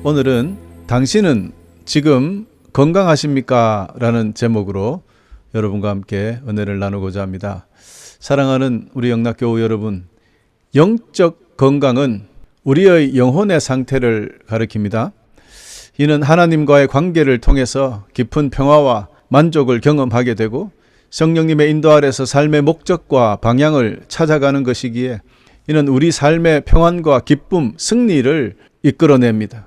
오늘은 당신은 지금 건강하십니까? 라는 제목으로 여러분과 함께 은혜를 나누고자 합니다. 사랑하는 우리 영락교우 여러분, 영적 건강은 우리의 영혼의 상태를 가리킵니다. 이는 하나님과의 관계를 통해서 깊은 평화와 만족을 경험하게 되고 성령님의 인도 아래서 삶의 목적과 방향을 찾아가는 것이기에 이는 우리 삶의 평안과 기쁨, 승리를 이끌어냅니다.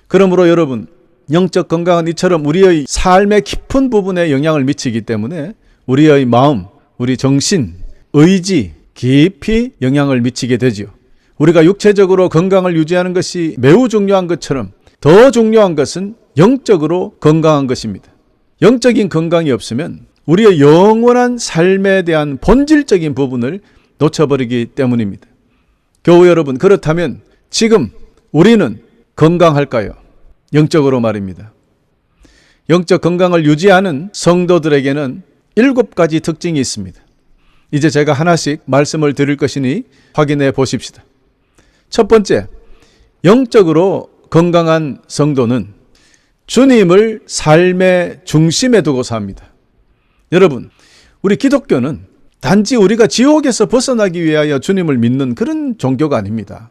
그러므로 여러분, 영적 건강은 이처럼 우리의 삶의 깊은 부분에 영향을 미치기 때문에 우리의 마음, 우리 정신, 의지 깊이 영향을 미치게 되지요. 우리가 육체적으로 건강을 유지하는 것이 매우 중요한 것처럼 더 중요한 것은 영적으로 건강한 것입니다. 영적인 건강이 없으면 우리의 영원한 삶에 대한 본질적인 부분을 놓쳐버리기 때문입니다. 교우 여러분, 그렇다면 지금 우리는 건강할까요? 영적으로 말입니다. 영적 건강을 유지하는 성도들에게는 7가지 특징이 있습니다. 이제 제가 하나씩 말씀을 드릴 것이니 확인해 보십시다. 첫 번째, 영적으로 건강한 성도는 주님을 삶의 중심에 두고 삽니다. 여러분, 우리 기독교는 단지 우리가 지옥에서 벗어나기 위하여 주님을 믿는 그런 종교가 아닙니다.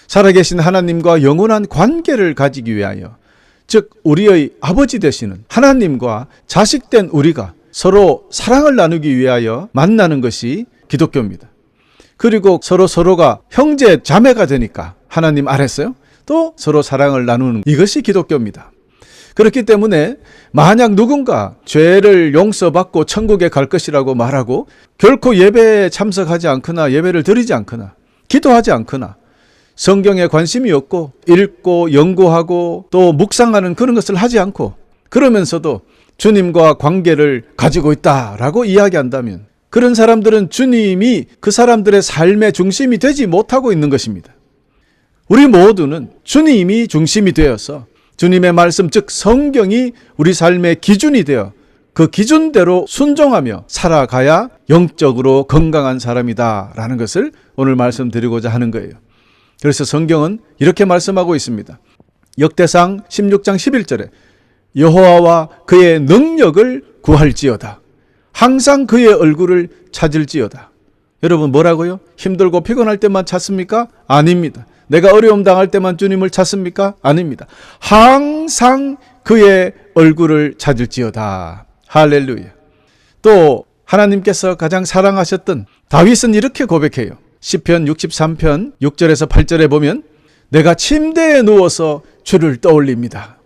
살아계신 하나님과 영원한 관계를 가지기 위하여, 즉 우리의 아버지 되시는 하나님과 자식된 우리가 서로 사랑을 나누기 위하여 만나는 것이 기독교입니다. 그리고 서로가 형제 자매가 되니까 하나님 아래서요, 또 서로 사랑을 나누는 이것이 기독교입니다. 그렇기 때문에 만약 누군가 죄를 용서받고 천국에 갈 것이라고 말하고 결코 예배에 참석하지 않거나 예배를 드리지 않거나 기도하지 않거나 성경에 관심이 없고 읽고 연구하고 또 묵상하는 그런 것을 하지 않고 그러면서도 주님과 관계를 가지고 있다라고 이야기한다면 그런 사람들은 주님이 그 사람들의 삶의 중심이 되지 못하고 있는 것입니다. 우리 모두는 주님이 중심이 되어서 주님의 말씀, 즉 성경이 우리 삶의 기준이 되어 그 기준대로 순종하며 살아가야 영적으로 건강한 사람이다라는 것을 오늘 말씀드리고자 하는 거예요. 그래서 성경은 이렇게 말씀하고 있습니다. 역대상 16장 11절에 여호와와 그의 능력을 구할지어다. 항상 그의 얼굴을 찾을지어다. 여러분, 뭐라고요? 힘들고 피곤할 때만 찾습니까? 아닙니다. 내가 어려움 당할 때만 주님을 찾습니까? 아닙니다. 항상 그의 얼굴을 찾을지어다. 할렐루야. 또 하나님께서 가장 사랑하셨던 다윗은 이렇게 고백해요. 시편 63편 6절에서 8절에 보면 내가 침대에 누워서 주를 떠올립니다.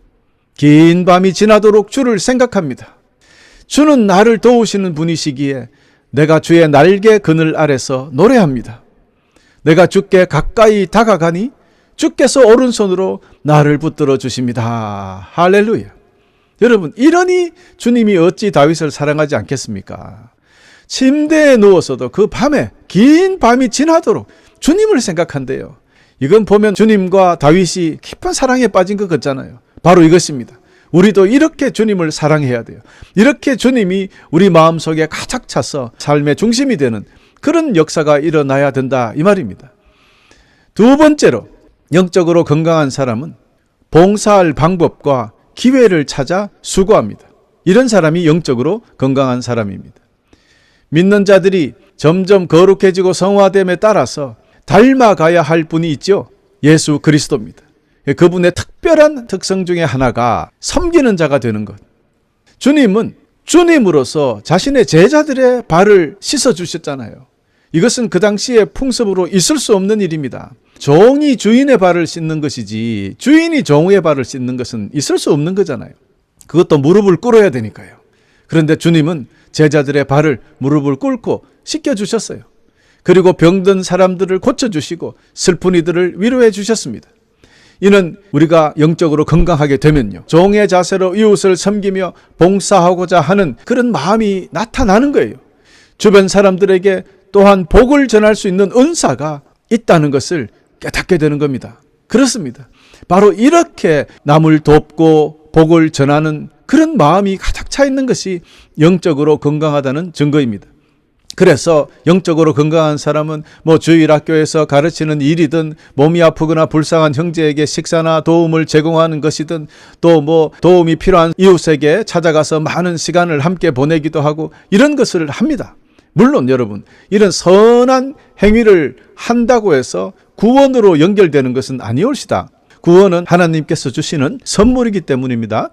긴 밤이 지나도록 주를 생각합니다. 주는 나를 도우시는 분이시기에 내가 주의 날개 그늘 아래서 노래합니다. 내가 주께 가까이 다가가니 주께서 오른손으로 나를 붙들어 주십니다. 할렐루야. 여러분, 이러니 주님이 어찌 다윗을 사랑하지 않겠습니까? 침대에 누워서도 그 밤에 긴 밤이 지나도록 주님을 생각한대요. 이건 보면 주님과 다윗이 깊은 사랑에 빠진 것 같잖아요. 바로 이것입니다. 우리도 이렇게 주님을 사랑해야 돼요. 이렇게 주님이 우리 마음속에 가득 차서 삶의 중심이 되는 그런 역사가 일어나야 된다, 이 말입니다. 두 번째로, 영적으로 건강한 사람은 봉사할 방법과 기회를 찾아 수고합니다. 이런 사람이 영적으로 건강한 사람입니다. 믿는 자들이 점점 거룩해지고 성화됨에 따라서 닮아가야 할 분이 있죠. 예수 그리스도입니다. 그분의 특별한 특성 중에 하나가 섬기는 자가 되는 것. 주님은 주님으로서 자신의 제자들의 발을 씻어주셨잖아요. 이것은 그 당시의 풍습으로 있을 수 없는 일입니다. 종이 주인의 발을 씻는 것이지 주인이 종의 발을 씻는 것은 있을 수 없는 거잖아요. 그것도 무릎을 꿇어야 되니까요. 그런데 주님은 제자들의 발을 무릎을 꿇고 씻겨주셨어요. 그리고 병든 사람들을 고쳐주시고 슬픈 이들을 위로해 주셨습니다. 이는 우리가 영적으로 건강하게 되면요, 종의 자세로 이웃을 섬기며 봉사하고자 하는 그런 마음이 나타나는 거예요. 주변 사람들에게 또한 복을 전할 수 있는 은사가 있다는 것을 깨닫게 되는 겁니다. 그렇습니다. 바로 이렇게 남을 돕고 복을 전하는 그런 마음이 가득 차 있는 것이 영적으로 건강하다는 증거입니다. 그래서 영적으로 건강한 사람은 주일학교에서 가르치는 일이든 몸이 아프거나 불쌍한 형제에게 식사나 도움을 제공하는 것이든 또 도움이 필요한 이웃에게 찾아가서 많은 시간을 함께 보내기도 하고 이런 것을 합니다. 물론 여러분, 이런 선한 행위를 한다고 해서 구원으로 연결되는 것은 아니올시다. 구원은 하나님께서 주시는 선물이기 때문입니다.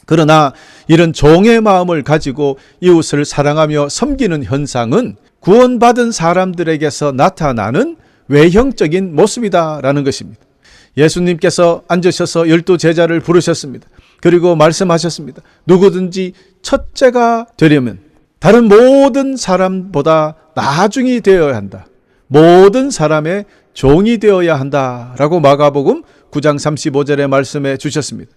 그러나 이런 종의 마음을 가지고 이웃을 사랑하며 섬기는 현상은 구원받은 사람들에게서 나타나는 외형적인 모습이다라는 것입니다. 예수님께서 앉으셔서 12 제자를 부르셨습니다. 그리고 말씀하셨습니다. 누구든지 첫째가 되려면 다른 모든 사람보다 나중이 되어야 한다. 모든 사람의 종이 되어야 한다라고 마가복음 9장 35절의 말씀해 주셨습니다.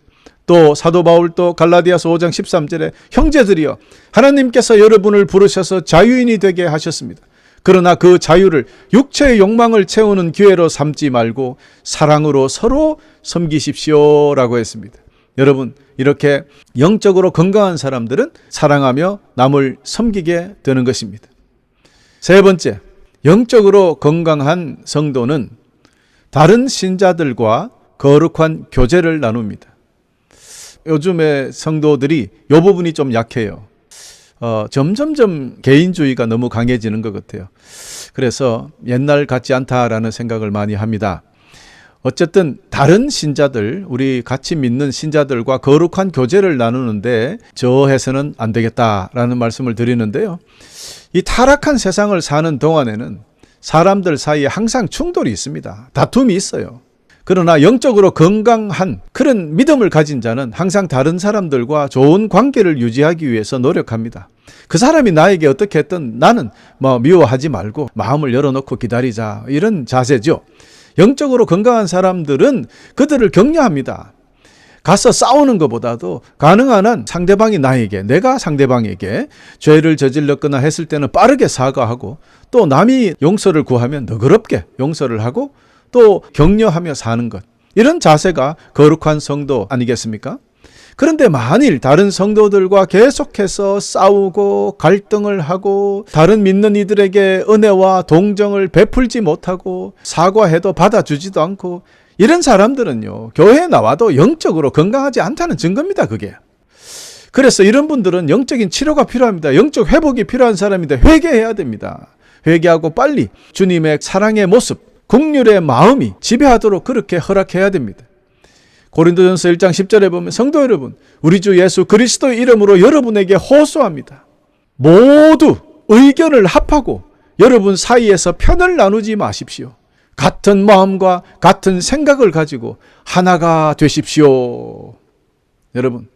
또 사도 바울도 갈라디아서 5장 13절에 형제들이여 하나님께서 여러분을 부르셔서 자유인이 되게 하셨습니다. 그러나 그 자유를 육체의 욕망을 채우는 기회로 삼지 말고 사랑으로 서로 섬기십시오라고 했습니다. 여러분, 이렇게 영적으로 건강한 사람들은 사랑하며 남을 섬기게 되는 것입니다. 세 번째, 영적으로 건강한 성도는 다른 신자들과 거룩한 교제를 나눕니다. 요즘의 성도들이 이 부분이 좀 약해요. 점점점 개인주의가 너무 강해지는 것 같아요. 그래서 옛날 같지 않다라는 생각을 많이 합니다. 어쨌든 다른 신자들, 우리 같이 믿는 신자들과 거룩한 교제를 나누는데 저 해서는 안 되겠다라는 말씀을 드리는데요. 이 타락한 세상을 사는 동안에는 사람들 사이에 항상 충돌이 있습니다. 다툼이 있어요. 그러나 영적으로 건강한 그런 믿음을 가진 자는 항상 다른 사람들과 좋은 관계를 유지하기 위해서 노력합니다. 그 사람이 나에게 어떻게 했든 나는 미워하지 말고 마음을 열어놓고 기다리자, 이런 자세죠. 영적으로 건강한 사람들은 그들을 격려합니다. 가서 싸우는 것보다도 가능한 한 상대방이 내가 상대방에게 죄를 저질렀거나 했을 때는 빠르게 사과하고, 또 남이 용서를 구하면 너그럽게 용서를 하고 또 격려하며 사는 것, 이런 자세가 거룩한 성도 아니겠습니까? 그런데 만일 다른 성도들과 계속해서 싸우고 갈등을 하고 다른 믿는 이들에게 은혜와 동정을 베풀지 못하고 사과해도 받아주지도 않고, 이런 사람들은요, 교회에 나와도 영적으로 건강하지 않다는 증거입니다, 그게. 그래서 이런 분들은 영적인 치료가 필요합니다. 영적 회복이 필요한 사람인데 회개해야 됩니다. 회개하고 빨리 주님의 사랑의 모습, 긍휼의 마음이 지배하도록 그렇게 허락해야 됩니다. 고린도전서 1장 10절에 보면, 성도 여러분, 우리 주 예수 그리스도의 이름으로 여러분에게 호소합니다. 모두 의견을 합하고 여러분 사이에서 편을 나누지 마십시오. 같은 마음과 같은 생각을 가지고 하나가 되십시오. 여러분,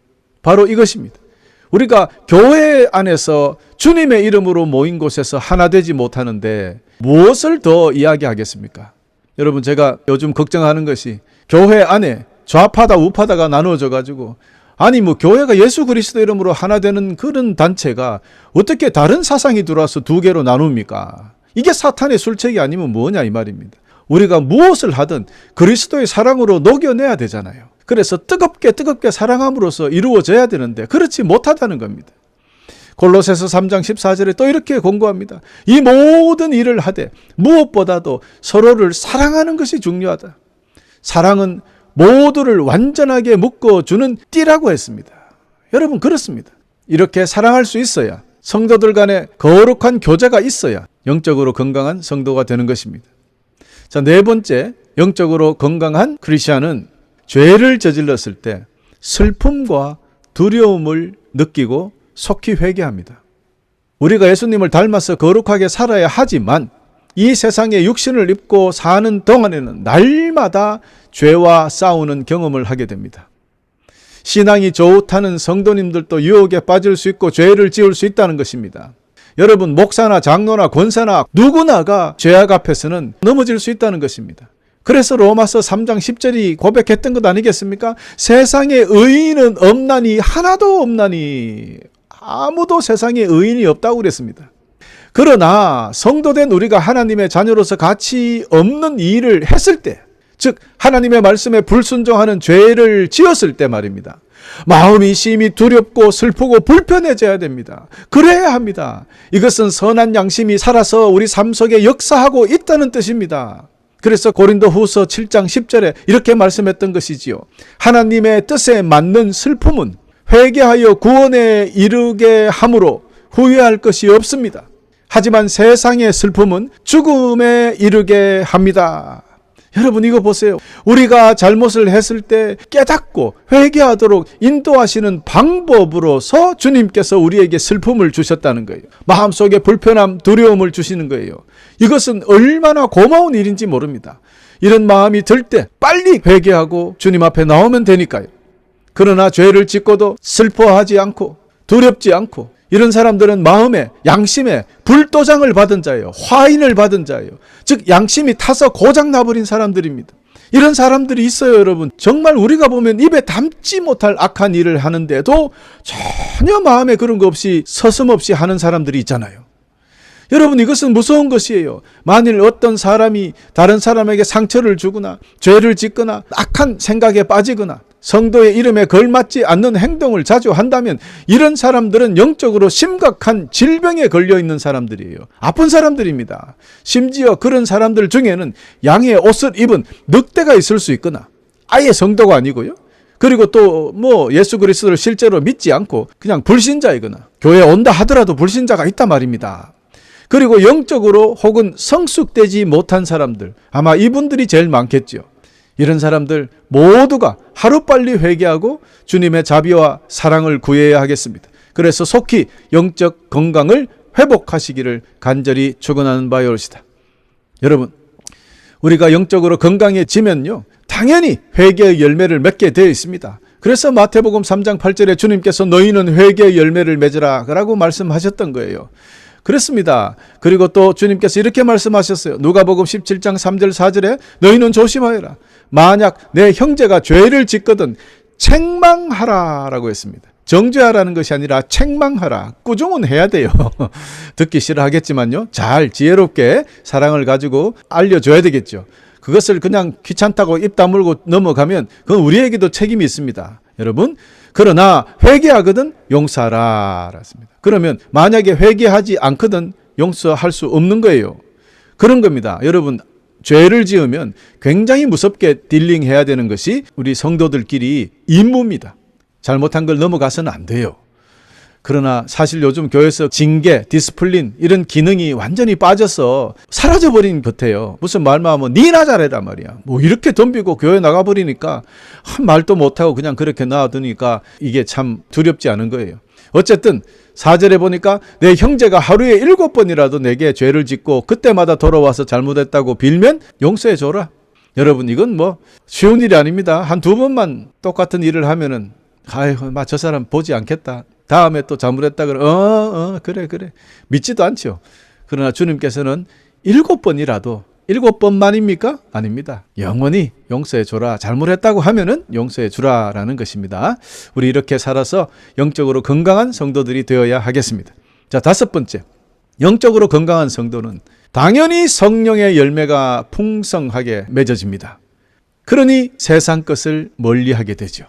바로 이것입니다. 우리가 교회 안에서 주님의 이름으로 모인 곳에서 하나 되지 못하는데 무엇을 더 이야기하겠습니까? 여러분, 제가 요즘 걱정하는 것이 교회 안에 좌파다 우파다가 나누어져 가지고, 교회가 예수 그리스도 이름으로 하나 되는 그런 단체가 어떻게 다른 사상이 들어와서 두 개로 나눕니까? 이게 사탄의 술책이 아니면 뭐냐, 이 말입니다. 우리가 무엇을 하든 그리스도의 사랑으로 녹여내야 되잖아요. 그래서 뜨겁게 사랑함으로써 이루어져야 되는데 그렇지 못하다는 겁니다. 골로새서 3장 14절에 또 이렇게 공고합니다. 이 모든 일을 하되 무엇보다도 서로를 사랑하는 것이 중요하다. 사랑은 모두를 완전하게 묶어주는 띠라고 했습니다. 여러분, 그렇습니다. 이렇게 사랑할 수 있어야, 성도들 간에 거룩한 교제가 있어야 영적으로 건강한 성도가 되는 것입니다. 자, 네 번째, 영적으로 건강한 크리스찬은 죄를 저질렀을 때 슬픔과 두려움을 느끼고 속히 회개합니다. 우리가 예수님을 닮아서 거룩하게 살아야 하지만 이 세상에 육신을 입고 사는 동안에는 날마다 죄와 싸우는 경험을 하게 됩니다. 신앙이 좋다는 성도님들도 유혹에 빠질 수 있고 죄를 지을 수 있다는 것입니다. 여러분, 목사나 장로나 권사나 누구나가 죄악 앞에서는 넘어질 수 있다는 것입니다. 그래서 로마서 3장 10절이 고백했던 것 아니겠습니까? 세상에 의인은 없나니, 하나도 없나니. 아무도 세상에 의인이 없다고 그랬습니다. 그러나 성도된 우리가 하나님의 자녀로서 가치 없는 일을 했을 때, 즉 하나님의 말씀에 불순종하는 죄를 지었을 때 말입니다. 마음이 심히 두렵고 슬프고 불편해져야 됩니다. 그래야 합니다. 이것은 선한 양심이 살아서 우리 삶 속에 역사하고 있다는 뜻입니다. 그래서 고린도후서 7장 10절에 이렇게 말씀했던 것이지요. 하나님의 뜻에 맞는 슬픔은 회개하여 구원에 이르게 함으로 후회할 것이 없습니다. 하지만 세상의 슬픔은 죽음에 이르게 합니다. 여러분 이거 보세요. 우리가 잘못을 했을 때 깨닫고 회개하도록 인도하시는 방법으로서 주님께서 우리에게 슬픔을 주셨다는 거예요. 마음속에 불편함, 두려움을 주시는 거예요. 이것은 얼마나 고마운 일인지 모릅니다. 이런 마음이 들 때 빨리 회개하고 주님 앞에 나오면 되니까요. 그러나 죄를 짓고도 슬퍼하지 않고 두렵지 않고 이런 사람들은 마음에 양심에 불도장을 받은 자예요. 화인을 받은 자예요. 즉 양심이 타서 고장나버린 사람들입니다. 이런 사람들이 있어요. 여러분 정말 우리가 보면 입에 담지 못할 악한 일을 하는데도 전혀 마음에 그런 거 없이 서슴없이 하는 사람들이 있잖아요. 여러분 이것은 무서운 것이에요. 만일 어떤 사람이 다른 사람에게 상처를 주거나 죄를 짓거나 악한 생각에 빠지거나 성도의 이름에 걸맞지 않는 행동을 자주 한다면 이런 사람들은 영적으로 심각한 질병에 걸려 있는 사람들이에요. 아픈 사람들입니다. 심지어 그런 사람들 중에는 양의 옷을 입은 늑대가 있을 수 있거나 아예 성도가 아니고요. 그리고 또 예수 그리스도를 실제로 믿지 않고 그냥 불신자이거나 교회에 온다 하더라도 불신자가 있단 말입니다. 그리고 영적으로 혹은 성숙되지 못한 사람들, 아마 이분들이 제일 많겠죠. 이런 사람들 모두가 하루빨리 회개하고 주님의 자비와 사랑을 구해야 하겠습니다. 그래서 속히 영적 건강을 회복하시기를 간절히 축원하는 바이올시다. 여러분, 우리가 영적으로 건강해지면요, 당연히 회개의 열매를 맺게 되어 있습니다. 그래서 마태복음 3장 8절에 주님께서 너희는 회개의 열매를 맺으라 라고 말씀하셨던 거예요. 그렇습니다. 그리고 또 주님께서 이렇게 말씀하셨어요. 누가복음 17장 3절 4절에 너희는 조심하여라. 만약 내 형제가 죄를 짓거든 책망하라 라고 했습니다. 정죄하라는 것이 아니라 책망하라. 꾸중은 해야 돼요. 듣기 싫어하겠지만요. 잘 지혜롭게 사랑을 가지고 알려줘야 되겠죠. 그것을 그냥 귀찮다고 입 다물고 넘어가면 그건 우리에게도 책임이 있습니다. 여러분, 그러나 회개하거든 용서하라 했습니다. 그러면 만약에 회개하지 않거든 용서할 수 없는 거예요. 그런 겁니다. 여러분, 죄를 지으면 굉장히 무섭게 딜링해야 되는 것이 우리 성도들끼리 임무입니다. 잘못한 걸 넘어가서는 안 돼요. 그러나 사실 요즘 교회에서 징계, 디스플린 이런 기능이 완전히 빠져서 사라져버린 것 같아요. 무슨 말만 하면 니나 잘해라 말이야. 이렇게 덤비고 교회 나가버리니까 한 말도 못하고 그냥 그렇게 놔두니까 이게 참 두렵지 않은 거예요. 어쨌든 4절에 보니까 내 형제가 하루에 7번이라도 내게 죄를 짓고 그때마다 돌아와서 잘못했다고 빌면 용서해 줘라. 여러분 이건 쉬운 일이 아닙니다. 한 2번만 똑같은 일을 하면은 아이고 저 사람 보지 않겠다. 다음에 또 잘못했다 그러면 그래 믿지도 않죠. 그러나 주님께서는 7번이라도 7번만입니까? 아닙니다. 영원히 용서해 줘라. 잘못했다고 하면은 용서해 주라라는 것입니다. 우리 이렇게 살아서 영적으로 건강한 성도들이 되어야 하겠습니다. 자, 5번째. 영적으로 건강한 성도는 당연히 성령의 열매가 풍성하게 맺어집니다. 그러니 세상 것을 멀리하게 되죠.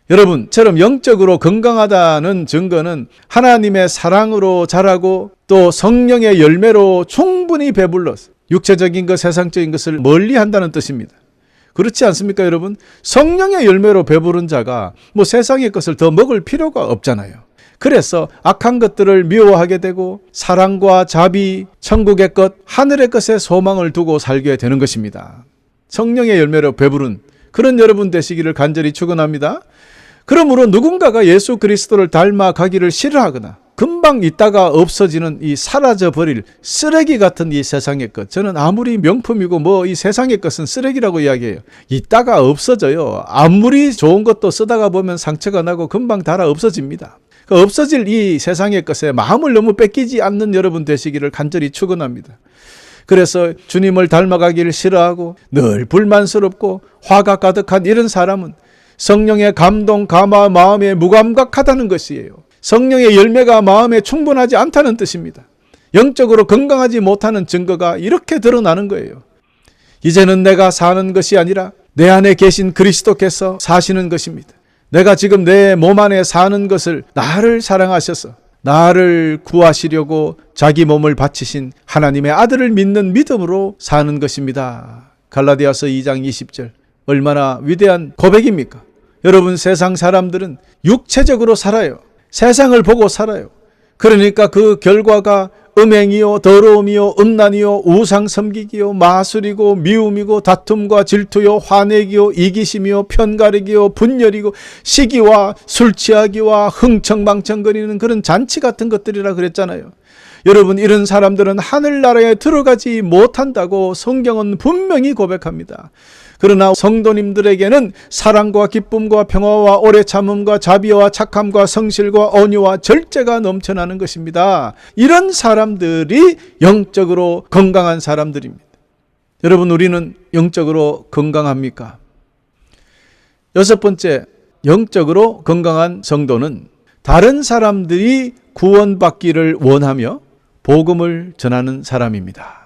여러분처럼 영적으로 건강하다는 증거는 하나님의 사랑으로 자라고 또 성령의 열매로 충분히 배불러서 육체적인 것, 세상적인 것을 멀리한다는 뜻입니다. 그렇지 않습니까, 여러분? 성령의 열매로 배부른 자가 세상의 것을 더 먹을 필요가 없잖아요. 그래서 악한 것들을 미워하게 되고 사랑과 자비, 천국의 것, 하늘의 것에 소망을 두고 살게 되는 것입니다. 성령의 열매로 배부른 그런 여러분 되시기를 간절히 축원합니다. 그러므로 누군가가 예수 그리스도를 닮아가기를 싫어하거나 금방 있다가 없어지는 이 사라져버릴 쓰레기 같은 이 세상의 것, 저는 아무리 명품이고 이 세상의 것은 쓰레기라고 이야기해요. 있다가 없어져요. 아무리 좋은 것도 쓰다가 보면 상처가 나고 금방 닳아 없어집니다. 그 없어질 이 세상의 것에 마음을 너무 뺏기지 않는 여러분 되시기를 간절히 축원합니다. 그래서 주님을 닮아가기를 싫어하고 늘 불만스럽고 화가 가득한 이런 사람은 성령의 감동, 감화, 마음에 무감각하다는 것이에요. 성령의 열매가 마음에 충분하지 않다는 뜻입니다. 영적으로 건강하지 못하는 증거가 이렇게 드러나는 거예요. 이제는 내가 사는 것이 아니라 내 안에 계신 그리스도께서 사시는 것입니다. 내가 지금 내 몸 안에 사는 것을 나를 사랑하셔서 나를 구하시려고 자기 몸을 바치신 하나님의 아들을 믿는 믿음으로 사는 것입니다. 갈라디아서 2장 20절. 얼마나 위대한 고백입니까? 여러분, 세상 사람들은 육체적으로 살아요. 세상을 보고 살아요. 그러니까 그 결과가 음행이요, 더러움이요, 음란이요, 우상 섬기기요, 마술이고, 미움이고, 다툼과 질투요, 화내기요, 이기심이요, 편가르기요, 분열이고, 시기와 술 취하기와 흥청망청거리는 그런 잔치 같은 것들이라 그랬잖아요. 여러분, 이런 사람들은 하늘나라에 들어가지 못한다고 성경은 분명히 고백합니다. 그러나 성도님들에게는 사랑과 기쁨과 평화와 오래 참음과 자비와 착함과 성실과 온유와 절제가 넘쳐나는 것입니다. 이런 사람들이 영적으로 건강한 사람들입니다. 여러분, 우리는 영적으로 건강합니까? 여섯 번째, 영적으로 건강한 성도는 다른 사람들이 구원받기를 원하며 복음을 전하는 사람입니다.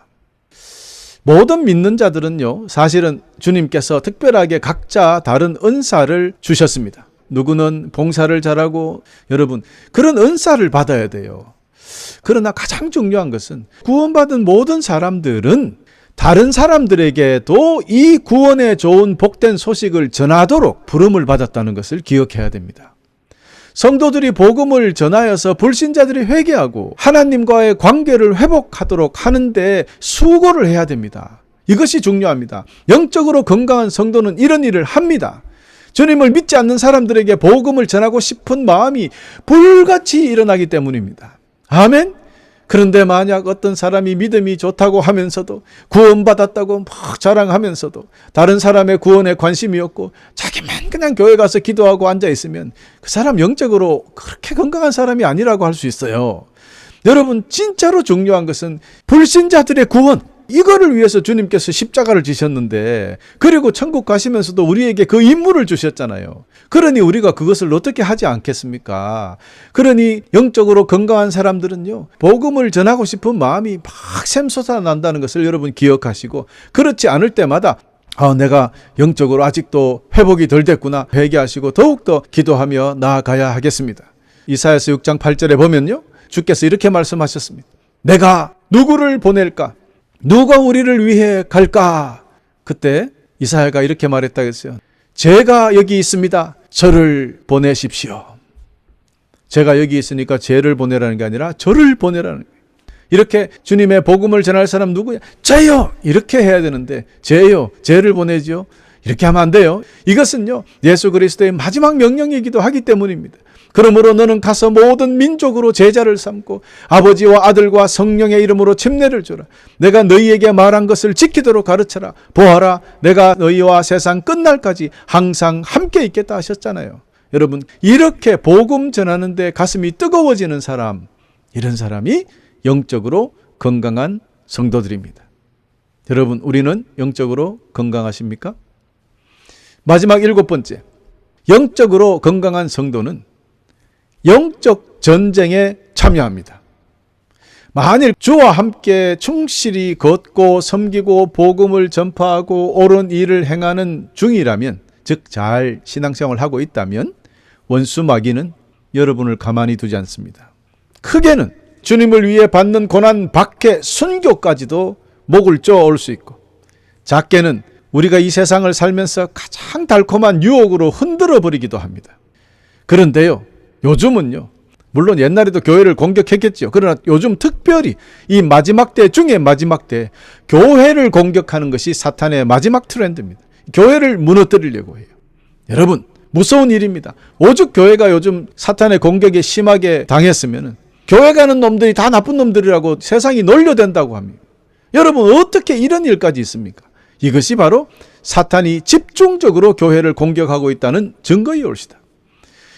모든 믿는 자들은요, 사실은 주님께서 특별하게 각자 다른 은사를 주셨습니다. 누구는 봉사를 잘하고, 여러분, 그런 은사를 받아야 돼요. 그러나 가장 중요한 것은 구원받은 모든 사람들은 다른 사람들에게도 이 구원에 좋은 복된 소식을 전하도록 부름을 받았다는 것을 기억해야 됩니다. 성도들이 복음을 전하여서 불신자들이 회개하고 하나님과의 관계를 회복하도록 하는데 수고를 해야 됩니다. 이것이 중요합니다. 영적으로 건강한 성도는 이런 일을 합니다. 주님을 믿지 않는 사람들에게 복음을 전하고 싶은 마음이 불같이 일어나기 때문입니다. 아멘? 그런데 만약 어떤 사람이 믿음이 좋다고 하면서도 구원받았다고 막 자랑하면서도 다른 사람의 구원에 관심이 없고 자기만 그냥 교회 가서 기도하고 앉아있으면 그 사람 영적으로 그렇게 건강한 사람이 아니라고 할 수 있어요. 여러분, 진짜로 중요한 것은 불신자들의 구원, 이거를 위해서 주님께서 십자가를 지셨는데, 그리고 천국 가시면서도 우리에게 그 임무를 주셨잖아요. 그러니 우리가 그것을 어떻게 하지 않겠습니까? 그러니 영적으로 건강한 사람들은요, 복음을 전하고 싶은 마음이 막 샘솟아 난다는 것을 여러분 기억하시고, 그렇지 않을 때마다 내가 영적으로 아직도 회복이 덜 됐구나 회개하시고 더욱더 기도하며 나아가야 하겠습니다. 이사야서 6장 8절에 보면요, 주께서 이렇게 말씀하셨습니다. 내가 누구를 보낼까? 누가 우리를 위해 갈까? 그때 이사야가 이렇게 말했다 했어요. 제가 여기 있습니다. 저를 보내십시오. 제가 여기 있으니까 쟤를 보내라는 게 아니라 저를 보내라는 거예요. 이렇게 주님의 복음을 전할 사람 누구야? 저요! 이렇게 해야 되는데 쟤요, 쟤를 보내지요? 이렇게 하면 안 돼요. 이것은요, 예수 그리스도의 마지막 명령이기도 하기 때문입니다. 그러므로 너는 가서 모든 민족으로 제자를 삼고 아버지와 아들과 성령의 이름으로 침례를 주라. 내가 너희에게 말한 것을 지키도록 가르쳐라. 보아라, 내가 너희와 세상 끝날까지 항상 함께 있겠다 하셨잖아요. 여러분, 이렇게 복음 전하는데 가슴이 뜨거워지는 사람, 이런 사람이 영적으로 건강한 성도들입니다. 여러분, 우리는 영적으로 건강하십니까? 마지막 일곱 번째, 영적으로 건강한 성도는 영적 전쟁에 참여합니다. 만일 주와 함께 충실히 걷고 섬기고 복음을 전파하고 옳은 일을 행하는 중이라면, 즉 잘 신앙생활을 하고 있다면 원수 마귀는 여러분을 가만히 두지 않습니다. 크게는 주님을 위해 받는 고난, 박해, 순교까지도 목을 쪼아올 수 있고, 작게는 우리가 이 세상을 살면서 가장 달콤한 유혹으로 흔들어 버리기도 합니다. 그런데요, 요즘은요, 물론 옛날에도 교회를 공격했겠죠. 그러나 요즘 특별히 이 마지막 때 중에 마지막 때 교회를 공격하는 것이 사탄의 마지막 트렌드입니다. 교회를 무너뜨리려고 해요. 여러분, 무서운 일입니다. 오죽 교회가 요즘 사탄의 공격에 심하게 당했으면 교회 가는 놈들이 다 나쁜 놈들이라고 세상이 놀려댄다고 합니다. 여러분, 어떻게 이런 일까지 있습니까? 이것이 바로 사탄이 집중적으로 교회를 공격하고 있다는 증거이 올시다.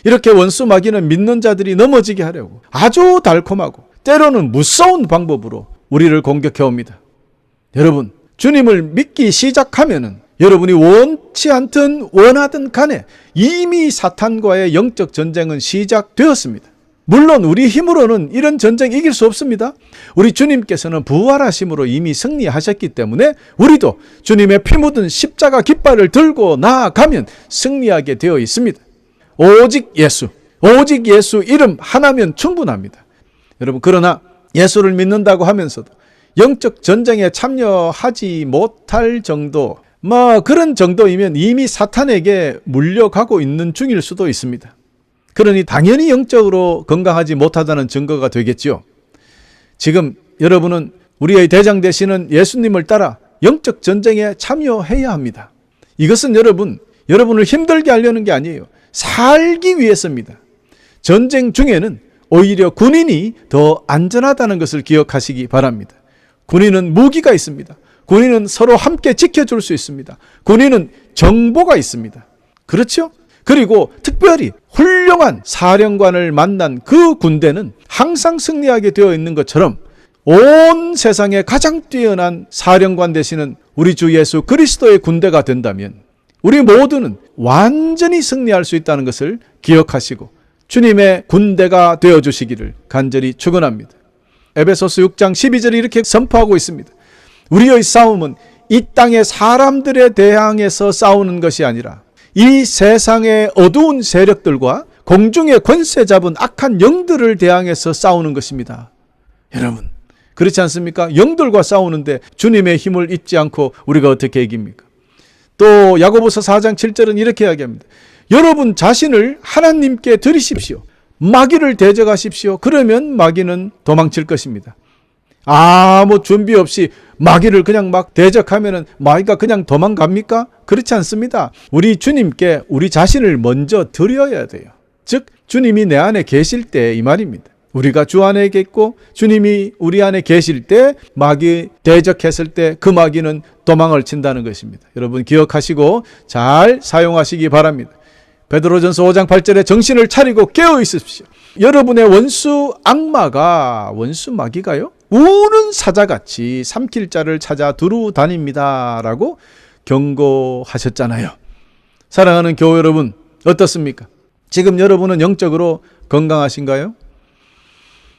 이렇게 원수 마귀는 믿는 자들이 넘어지게 하려고 아주 달콤하고 때로는 무서운 방법으로 우리를 공격해 옵니다. 여러분, 주님을 믿기 시작하면은 여러분이 원치 않든 원하든 간에 이미 사탄과의 영적 전쟁은 시작되었습니다. 물론 우리 힘으로는 이런 전쟁 이길 수 없습니다. 우리 주님께서는 부활하심으로 이미 승리하셨기 때문에 우리도 주님의 피 묻은 십자가 깃발을 들고 나아가면 승리하게 되어 있습니다. 오직 예수, 오직 예수 이름 하나면 충분합니다. 여러분, 그러나 예수를 믿는다고 하면서도 영적 전쟁에 참여하지 못할 정도, 그런 정도이면 이미 사탄에게 물려가고 있는 중일 수도 있습니다. 그러니 당연히 영적으로 건강하지 못하다는 증거가 되겠죠. 지금 여러분은 우리의 대장 되시는 예수님을 따라 영적 전쟁에 참여해야 합니다. 이것은 여러분을 힘들게 하려는 게 아니에요. 살기 위해서입니다. 전쟁 중에는 오히려 군인이 더 안전하다는 것을 기억하시기 바랍니다. 군인은 무기가 있습니다. 군인은 서로 함께 지켜줄 수 있습니다. 군인은 정보가 있습니다. 그렇죠? 그리고 특별히 훌륭한 사령관을 만난 그 군대는 항상 승리하게 되어 있는 것처럼 온 세상에 가장 뛰어난 사령관 되시는 우리 주 예수 그리스도의 군대가 된다면 우리 모두는 완전히 승리할 수 있다는 것을 기억하시고 주님의 군대가 되어주시기를 간절히 축원합니다. 에베소서 6장 12절에 이렇게 선포하고 있습니다. 우리의 싸움은 이 땅의 사람들에 대항해서 싸우는 것이 아니라 이 세상의 어두운 세력들과 공중의 권세 잡은 악한 영들을 대항해서 싸우는 것입니다. 여러분, 그렇지 않습니까? 영들과 싸우는데 주님의 힘을 잊지 않고 우리가 어떻게 이깁니까? 또 야고보서 4장 7절은 이렇게 이야기합니다. 여러분 자신을 하나님께 드리십시오. 마귀를 대적하십시오. 그러면 마귀는 도망칠 것입니다. 아무 준비 없이 마귀를 그냥 막 대적하면 마귀가 그냥 도망갑니까? 그렇지 않습니다. 우리 주님께 우리 자신을 먼저 드려야 돼요. 즉 주님이 내 안에 계실 때 이 말입니다. 우리가 주 안에 있고 주님이 우리 안에 계실 때 마귀 대적했을 때 그 마귀는 도망을 친다는 것입니다. 여러분 기억하시고 잘 사용하시기 바랍니다. 베드로전서 5장 8절에 정신을 차리고 깨어 있으십시오. 여러분의 원수 악마가, 원수 마귀가요, 우는 사자같이 삼킬 자를 찾아 두루 다닙니다 라고 경고하셨잖아요. 사랑하는 교회 여러분, 어떻습니까? 지금 여러분은 영적으로 건강하신가요?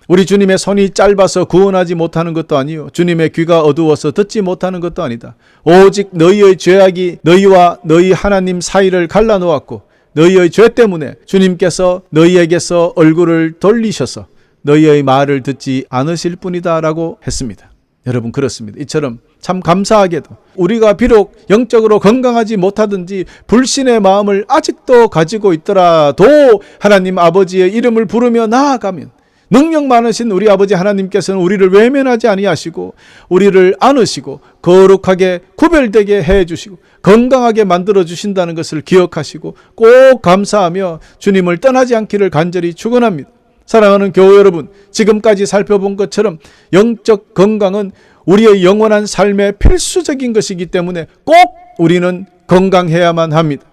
우리 주님의 손이 짧아서 구원하지 못하는 것도 아니요, 주님의 귀가 어두워서 듣지 못하는 것도 아니다. 오직 너희의 죄악이 너희와 너희 하나님 사이를 갈라놓았고 너희의 죄 때문에 주님께서 너희에게서 얼굴을 돌리셔서 너희의 말을 듣지 않으실 뿐이다 라고 했습니다. 여러분 그렇습니다. 이처럼 참 감사하게도 우리가 비록 영적으로 건강하지 못하든지 불신의 마음을 아직도 가지고 있더라도 하나님 아버지의 이름을 부르며 나아가면 능력 많으신 우리 아버지 하나님께서는 우리를 외면하지 아니하시고 우리를 안으시고 거룩하게 구별되게 해주시고 건강하게 만들어 주신다는 것을 기억하시고 꼭 감사하며 주님을 떠나지 않기를 간절히 축원합니다. 사랑하는 교회 여러분, 지금까지 살펴본 것처럼 영적 건강은 우리의 영원한 삶의 필수적인 것이기 때문에 꼭 우리는 건강해야만 합니다.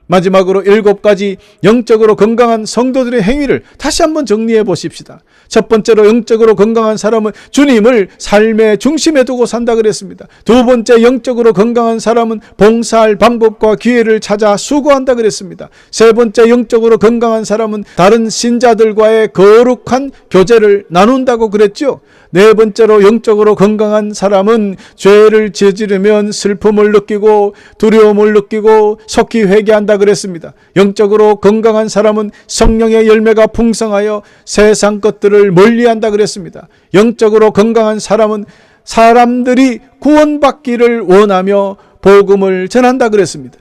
마지막으로 7가지 영적으로 건강한 성도들의 행위를 다시 한번 정리해 보십시다. 첫 번째로 영적으로 건강한 사람은 주님을 삶의 중심에 두고 산다 그랬습니다. 두 번째, 영적으로 건강한 사람은 봉사할 방법과 기회를 찾아 수고한다 그랬습니다. 세 번째, 영적으로 건강한 사람은 다른 신자들과의 거룩한 교제를 나눈다고 그랬죠. 네 번째로, 영적으로 건강한 사람은 죄를 저지르면 슬픔을 느끼고 두려움을 느끼고 속히 회개한다 그랬습니다. 영적으로 건강한 사람은 성령의 열매가 풍성하여 세상 것들을 멀리한다 그랬습니다. 영적으로 건강한 사람은 사람들이 구원받기를 원하며 복음을 전한다 그랬습니다.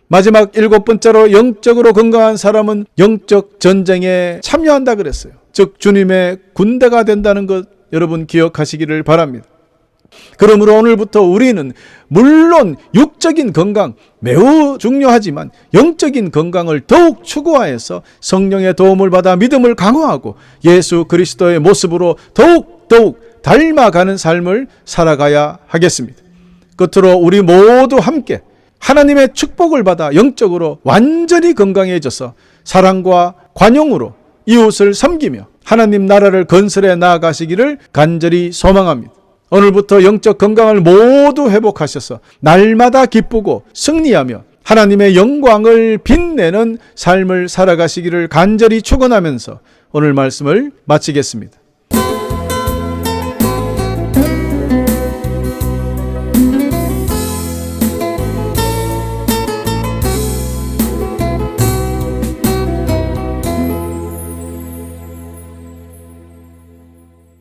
마지막 7번째로, 영적으로 건강한 사람은 영적 전쟁에 참여한다 그랬어요. 즉 주님의 군대가 된다는 것 여러분 기억하시기를 바랍니다. 그러므로 오늘부터 우리는 물론 육적인 건강 매우 중요하지만 영적인 건강을 더욱 추구하여서 성령의 도움을 받아 믿음을 강화하고 예수 그리스도의 모습으로 더욱 닮아가는 삶을 살아가야 하겠습니다. 끝으로 우리 모두 함께 하나님의 축복을 받아 영적으로 완전히 건강해져서 사랑과 관용으로 이웃을 섬기며 하나님 나라를 건설해 나아가시기를 간절히 소망합니다. 오늘부터 영적 건강을 모두 회복하셔서 날마다 기쁘고 승리하며 하나님의 영광을 빛내는 삶을 살아가시기를 간절히 축원하면서 오늘 말씀을 마치겠습니다.